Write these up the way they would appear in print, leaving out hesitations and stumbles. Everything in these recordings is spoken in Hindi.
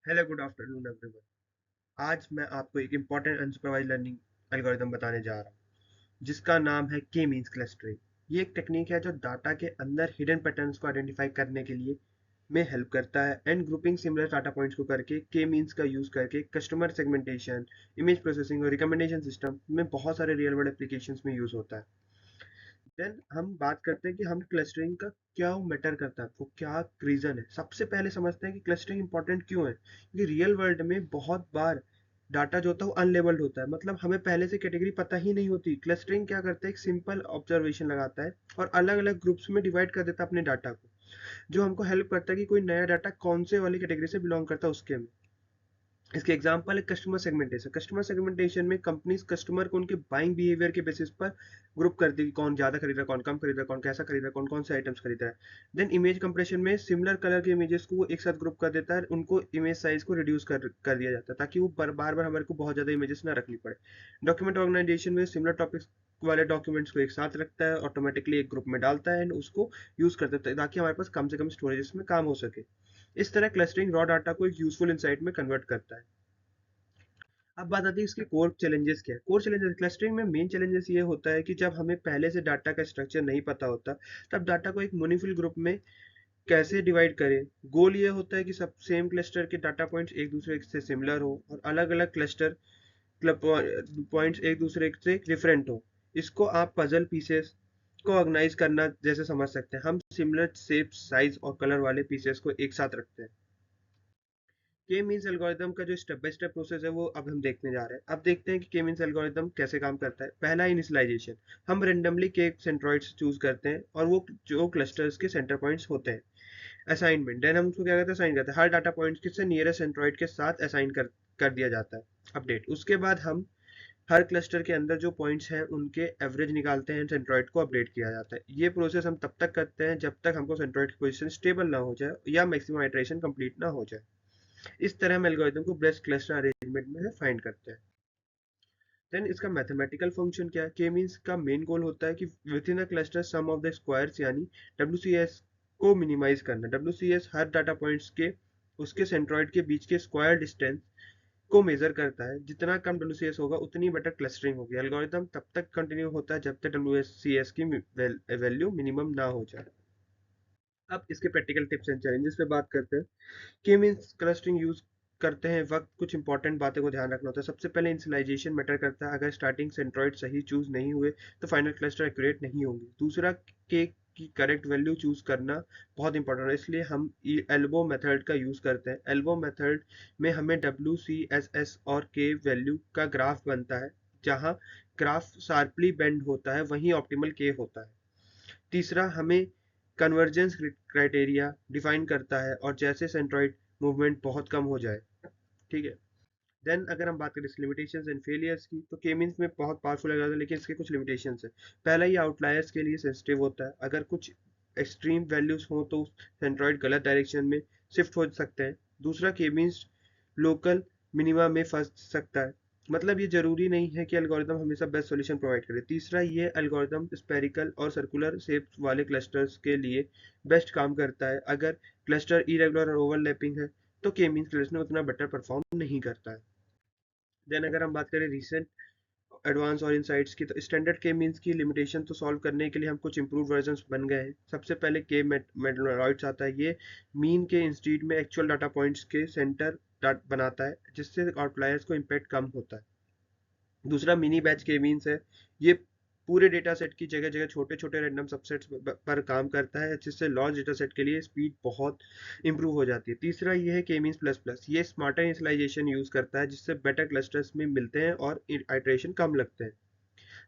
Hello good afternoon everyone. आज मैं आपको एक इम्पॉर्टेंट अनसुपरवाइज लर्निंग एल्गोरिदम बताने जा रहा हूँ जिसका नाम है के मींस क्लस्टरिंग। ये एक टेक्निक है जो डाटा के अंदर हिडन पैटर्न्स को आइडेंटिफाई करने के लिए में हेल्प करता है and grouping similar data points को करके के मींस का यूज करके कस्टमर सेगमेंटेशन, इमेज प्रोसेसिंग और रिकमेंडेशन सिस्टम में बहुत सारे रियल वर्ल्ड एप्लीकेशंस में यूज होता है। देन हम बात करते हैं कि हम क्लस्टरिंग का क्या मैटर करता है, वो क्या रीजन है। सबसे पहले समझते हैं कि क्लस्टरिंग इंपॉर्टेंट क्यों है, क्योंकि रियल वर्ल्ड में बहुत बार डाटा जो होता है वो अनलेबल्ड होता है, मतलब हमें पहले से कैटेगरी पता ही नहीं होती। क्लस्टरिंग क्या करता है, एक सिंपल ऑब्जर्वेशन लगाता है और अलग अलग ग्रुप्स में डिवाइड कर देता है अपने डाटा को, जो हमको हेल्प करता है कि कोई नया डाटा कौन से वाली कैटेगरी से बिलोंग करता है उसके में। इसके एग्जांपल है कस्टमर सेगमेंटेशन। कस्टमर सेगमेंटेशन में कंपनीज कस्टमर को उनके बाइंग बिहेवियर के बेसिस पर ग्रुप करती है कि कौन ज्यादा खरीद रहा है, कौन कम खरीद रहा है, कौन कैसा खरीद रहा है, कौन कौन से आइटम्स खरीद रहा है। देन इमेज कंप्रेशन में सिमिलर कलर के इमेजेस को वो एक साथ ग्रुप कर देता है, उनको इमेज साइज को रिड्यूस कर दिया जाता है ताकि वो बार बार हमारे को बहुत ज्यादा इमेजेस ना रखनी पड़े। डॉक्यूमेंट ऑर्गेनाइजेशन में सिमिलर टॉपिक्स वाले डॉक्यूमेंट्स को एक साथ रखता है, ऑटोमेटिकली एक ग्रुप में डालता है एंड उसको यूज कर देता है ताकि हमारे पास कम से कम स्टोरेज में काम हो सके। इस तरह क्लस्टरिंग रॉ डाटा को एक यूजफुल इंसाइट में कन्वर्ट करता है। अब बात आती है इसके कोर चैलेंजेस क्या है। कोर चैलेंजेस क्लस्टरिंग में मेन चैलेंजेस ये होता है कि जब हमें पहले से डाटा का स्ट्रक्चर नहीं पता होता, तब डाटा को एक मीनिंगफुल ग्रुप में कैसे डिवाइड करें। गोल ये होता है कि सब सेम क्लस्टर के डाटा पॉइंट्स एक दूसरे से सिमिलर हो और अलग अलग क्लस्टर पॉइंट्स एक दूसरे से डिफरेंट हो। इसको आप पजल पीसेस को ऑर्गेनाइज करना जैसे समझ सकते हैं। हम सिमिलर शेप, साइज और कलर वाले पीसेस को एक साथ रखते हैं। के मींस एल्गोरिदम का जो स्टेप बाय स्टेप प्रोसेस है वो अब हम देखने जा रहे हैं। अब देखते हैं कि के मींस एल्गोरिदम कैसे काम करता है। पहला, इनिशियलाइजेशन। हम रेंडमली के सेंट्रोइड्स चूज करते हैं और वो जो क्लस्टर्स के सेंटर पॉइंट्स होते हैं। असाइनमेंट, देन हम उसको क्या करते हैं, असाइन करते हैं। हर डाटा पॉइंट्स के से नियरेस्ट सेंट्रोइड के साथ असाइन कर दिया जाता है। अपडेट, उसके बाद हम हर क्लस्टर के अंदर जो पॉइंट्स हैं उनके एवरेज निकालते हैं, सेंट्रोइड को अपडेट किया जाता है। ये प्रोसेस हम तब तक करते हैं जब तक हमको सेंट्रोइड की पोजीशन स्टेबल ना हो जाए या मैक्सिमम आइटरेशन कंप्लीट ना हो जाए। इस तरह हम एल्गोरिथम को बेस्ट क्लस्टर अरेंजमेंट में फाइंड करते हैं। देन इसका मैथमेटिकल फंक्शन क्या है। के मींस का मेन गोल होता है कि within a cluster sum of the squares यानी डब्ल्यूसीएस को मिनिमाइज करना। डब्ल्यूसीएस हर डाटा पॉइंट्स के उसके सेंट्रोइड के बीच के स्क्वायर डिस्टेंस को मेजर करता है। जितना कम डब्ल्यूसीएस होगा उतनी बेटर क्लस्टरिंग होगी। एल्गोरिथम तब तक कंटिन्यू होता है जब तक डब्ल्यूसीएस की वैल्यू मिनिमम ना हो जाए। अब इसके प्रैक्टिकल टिप्स एंड चैलेंजेस पे बात करते हैं। के मींस क्लस्टरिंग यूज करते हैं वक्त कुछ इंपॉर्टेंट बातें को ध्यान रखना होता है। सबसे पहले इनिशियलाइजेशन मैटर करता है। अगर स्टार्टिंग सेंट्रोइड सही चूज नहीं हुए तो फाइनल क्लस्टर एक्यूरेट नहीं होंगे। दूसरा, के की करेक्ट वैल्यू चूज करना बहुत इंपॉर्टेंट है, इसलिए हम एल्बो मेथड का यूज करते हैं। एल्बो मेथड में हमें डब्ल्यू सी एस एस और के वैल्यू का ग्राफ बनता है। जहां ग्राफ शार्पली बेंड होता है वहीं ऑप्टिमल के होता है। तीसरा, हमें कन्वर्जेंस क्राइटेरिया डिफाइन करता है और जैसे सेंट्रोइड मूवमेंट बहुत कम हो जाए। ठीक है। देन अगर हम बात करें लिमिटेशंस एंड फेलियर्स की, तो के मींस में बहुत पावरफुल लग रहा है लेकिन इसके कुछ लिमिटेशंस है। पहला, ये आउटलायर्स के लिए सेंसिटिव होता है। अगर कुछ एक्सट्रीम वैल्यूज हो तो सेंट्रोइड गलत डायरेक्शन में शिफ्ट हो सकते हैं। दूसरा, के मींस लोकल मिनिमा में फंस सकता है, मतलब ये जरूरी नहीं है कि एल्गोरिदम हमेशा बेस्ट सॉल्यूशन प्रोवाइड करे। तीसरा, ये एल्गोरिदम स्पेरिकल और सर्कुलर शेप वाले क्लस्टर्स के लिए बेस्ट काम करता है। अगर क्लस्टर इरेगुलर और ओवरलैपिंग है तो के मींस क्लस्टर उतना बेटर परफॉर्म नहीं करता है। देन अगर हम बात करें रिसेंट एडवांस और इनसाइट्स की, तो स्टैंडर्ड के मींस की लिमिटेशन तो सॉल्व करने के लिए हम कुछ इंप्रूव वर्जन्स बन गए हैं। सबसे पहले के मेटलॉइड्स आता है। ये मीन के इंस्टीड में एक्चुअल डाटा पॉइंट्स के सेंटर बनाता है जिससे आउटलायर्स को इम्पैक्ट कम होता है। दूसरा, मिनी बैच के मीन्स है। ये पूरे डेटा सेट की जगह जगह छोटे छोटे रैंडम सबसेट्स पर काम करता है जिससे लार्ज डेटा सेट के लिए स्पीड बहुत इंप्रूव हो जाती है। तीसरा ये है के मीन्स प्लस प्लस। ये स्मार्टर इनिशियलाइजेशन यूज करता है जिससे बेटर क्लस्टर्स में मिलते हैं और आइटरेशन कम लगते हैं।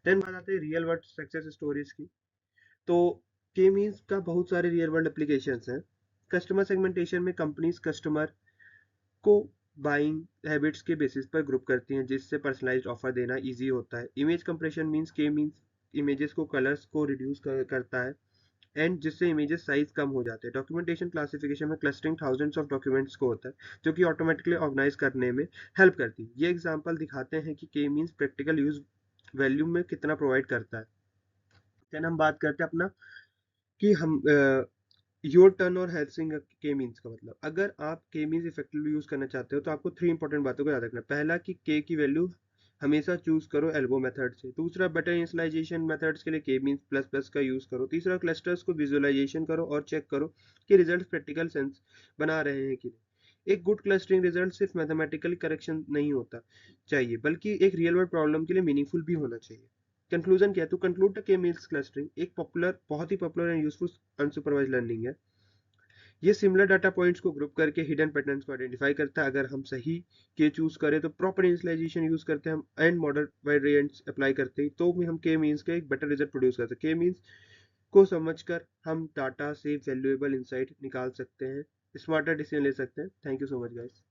देन बात आती है रियल वर्ल्ड सक्सेस स्टोरीज की। तो के मीन्स का बहुत सारे रियल वर्ल्ड एप्लीकेशंस हैं। कस्टमर सेगमेंटेशन में कंपनीज कस्टमर को बाइंग हैबिट्स के बेसिस पर ग्रुप करती हैं जिससे पर्सनलाइज्ड ऑफर देना इजी होता है। इमेज कंप्रेशन मींस के मींस इमेजेस को कलर्स को रिड्यूस करता है एंड जिससे इमेजेस साइज कम हो जाते हैं। डॉक्यूमेंटेशन क्लासिफिकेशन में क्लस्टरिंग थाउजेंड्स ऑफ डॉक्यूमेंट्स को होता है जो कि ऑटोमेटिकली ऑर्गेनाइज करने में हेल्प करती है। ये एग्जांपल दिखाते हैं कि के मींस प्रैक्टिकल यूज वैल्यू में कितना प्रोवाइड करता है। देन हम बात करते हैं अपना कि हम योर टर्न और हैशिंग के मीन्स का मतलब, अगर आप के मीन्स इफेक्टिवली यूज करना चाहते हो तो आपको 3 इंपॉर्टेंट बातों को याद रखना है। पहला कि के की वैल्यू हमेशा चूज करो एल्बो मेथड से। दूसरा, बेटर इनिशियलाइजेशन मेथड्स के लिए के मीन्स प्लस प्लस का यूज करो। तीसरा, क्लस्टर्स को विजुअलाइजेशन करो और चेक करो कि रिजल्ट प्रैक्टिकल सेंस बना रहे हैं कि नहीं। एक गुड क्लस्टरिंग रिजल्ट सिर्फ मैथमेटिकल करेक्शन नहीं होता चाहिए, बल्कि एक रियल वर्ल्ड प्रॉब्लम के लिए मीनिंगफुल भी होना चाहिए। कंक्लूजन क्या है? तो conclude the K means clustering एक बहुत ही popular and useful unsupervised learning है। ये सिमिलर डाटा पॉइंट्स को ग्रुप करके हिडन पैटर्न्स को आइडेंटिफाई करता है। अगर हम सही के चूज करें तो प्रॉपर इनिशियलाइजेशन यूज करते हैं हम एंड मॉडल वेरिएंट्स अप्लाई करते हैं तो भी हम के मींस का एक बेटर रिजल्ट प्रोड्यूस करते हैं। के मींस को समझकर हम डाटा से वैल्यूएबल इंसाइट निकाल सकते हैं, स्मार्टर डिसीजन ले सकते हैं। Thank you so much guys.